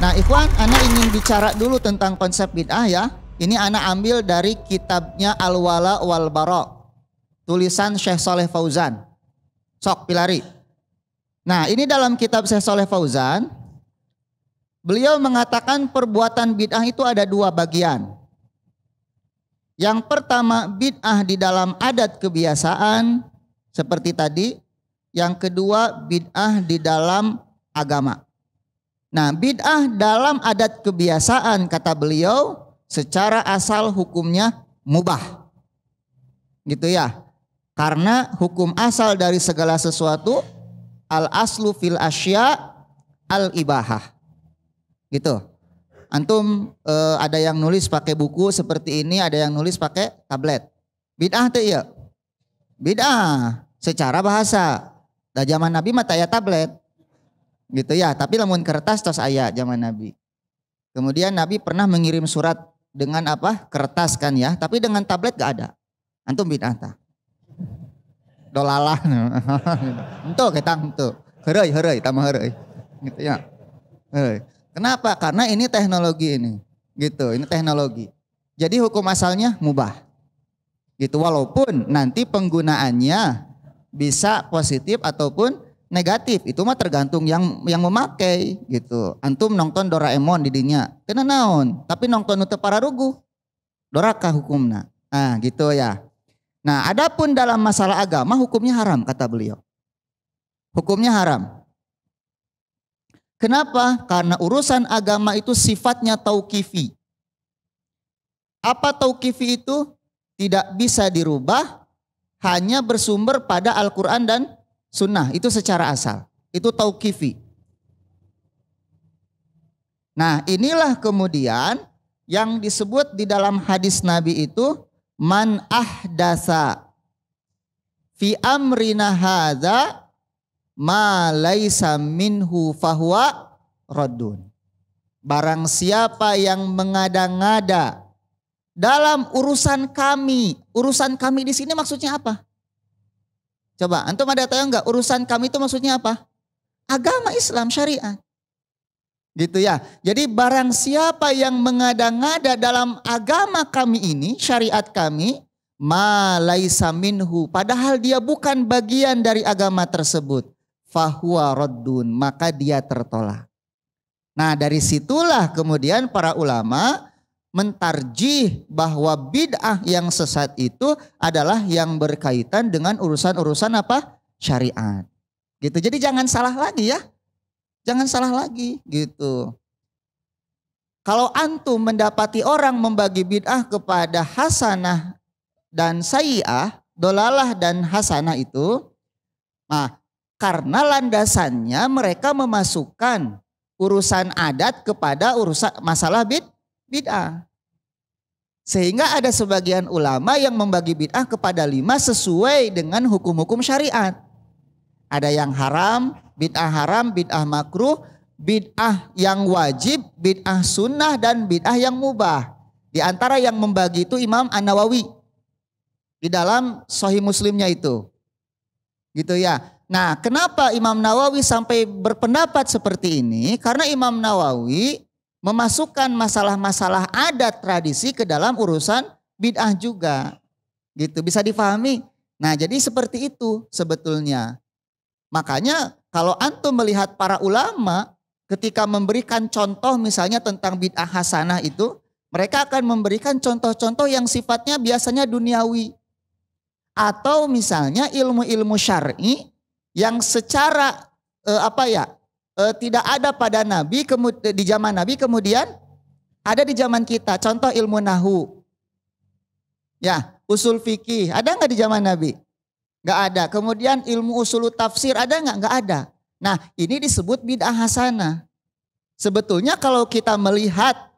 Nah, ikhwan, ana ingin bicara dulu tentang konsep bid'ah ya. Ini ana ambil dari kitabnya Al-Wala wal Bara, tulisan Syekh Saleh Fauzan. Sok pilari. Nah, ini dalam kitab Syekh Saleh Fauzan, beliau mengatakan perbuatan bid'ah itu ada dua bagian. Yang pertama bid'ah di dalam adat kebiasaan seperti tadi. Yang kedua bid'ah di dalam agama. Nah, bid'ah dalam adat kebiasaan kata beliau secara asal hukumnya mubah. Gitu ya. Karena hukum asal dari segala sesuatu al aslu fil asya al ibahah. Gitu. Antum ada yang nulis pakai buku seperti ini, ada yang nulis pakai tablet. Bid'ah tuh iya. Bid'ah secara bahasa. Da zaman Nabi mah aya tablet. Gitu ya, tapi lamun kertas tos aya zaman Nabi. Kemudian Nabi pernah mengirim surat dengan apa? Kertas kan ya, tapi dengan tablet gak ada. Antum bid'ah tah. Dolalah. Entu kita entu. Heureuy tambah heureuy. Gitu ya. Kenapa? Karena ini teknologi ini. Gitu, ini teknologi. Jadi hukum asalnya mubah. Gitu, walaupun nanti penggunaannya bisa positif ataupun negatif, itu mah tergantung yang memakai gitu. Antum nonton Doraemon di dinya, kena naon, tapi nonton teu pararugu, doraka hukumna. Nah, gitu ya. Nah, adapun dalam masalah agama hukumnya haram kata beliau. Hukumnya haram. Kenapa? Karena urusan agama itu sifatnya tauqifi. Apa tauqifi itu? Tidak bisa dirubah, hanya bersumber pada Al-Quran dan Sunnah. Itu secara asal. Itu tauqifi. Nah, inilah kemudian yang disebut di dalam hadis Nabi itu man ahdasa fi amrina hadza ma laisa minhu fahuwa raddun. Barang siapa yang mengada-ngada dalam urusan kami di sini maksudnya apa? Coba, antum ada tahu enggak urusan kami itu maksudnya apa? Agama Islam, syariat. Gitu ya. Jadi barang siapa yang mengada-ngada dalam agama kami ini, syariat kami, ma laisa minhu, padahal dia bukan bagian dari agama tersebut, fahuwa raddun, maka dia tertolak. Nah, dari situlah kemudian para ulama mentarjih bahwa bid'ah yang sesat itu adalah yang berkaitan dengan urusan-urusan apa? Syariat. Gitu. Jadi jangan salah lagi ya. Jangan salah lagi gitu. Kalau antum mendapati orang membagi bid'ah kepada hasanah dan sayyi'ah, dolalah dan hasanah itu, nah, karena landasannya mereka memasukkan urusan adat kepada urusan masalah bid'ah. Sehingga ada sebagian ulama yang membagi bid'ah kepada 5 sesuai dengan hukum-hukum syariat. Ada yang haram, bid'ah makruh, bid'ah yang wajib, bid'ah sunnah, dan bid'ah yang mubah. Di antara yang membagi itu Imam An-Nawawi. Di dalam Sahih Muslimnya itu. Gitu ya. Nah, kenapa Imam Nawawi sampai berpendapat seperti ini? Karena Imam Nawawi memasukkan masalah-masalah adat tradisi ke dalam urusan bid'ah juga. Gitu, bisa difahami. Nah, jadi seperti itu sebetulnya. Makanya kalau antum melihat para ulama ketika memberikan contoh misalnya tentang bid'ah hasanah itu, mereka akan memberikan contoh-contoh yang sifatnya biasanya duniawi. Atau misalnya ilmu-ilmu syar'i yang secara tidak ada pada Nabi, di zaman Nabi kemudian ada di zaman kita. Contoh ilmu nahu. Ya, usul fikih. Ada nggak di zaman Nabi? Nggak ada. Kemudian ilmu usul tafsir ada nggak? Nggak ada. Nah, ini disebut bid'ah hasanah. Sebetulnya kalau kita melihat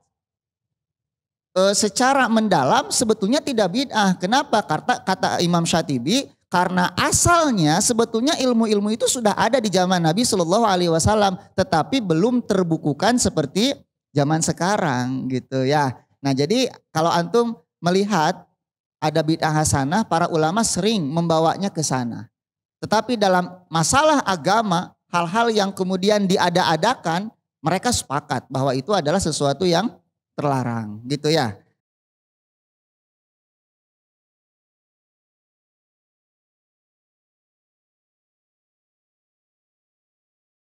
secara mendalam sebetulnya tidak bid'ah. Kenapa? Kata Imam Syatibi, karena asalnya sebetulnya ilmu-ilmu itu sudah ada di zaman Nabi Shallallahu Alaihi Wasallam, tetapi belum terbukukan seperti zaman sekarang gitu ya. Nah, jadi kalau antum melihat ada bid'ah hasanah, para ulama sering membawanya ke sana. Tetapi dalam masalah agama, hal-hal yang kemudian diada-adakan, mereka sepakat bahwa itu adalah sesuatu yang terlarang gitu ya.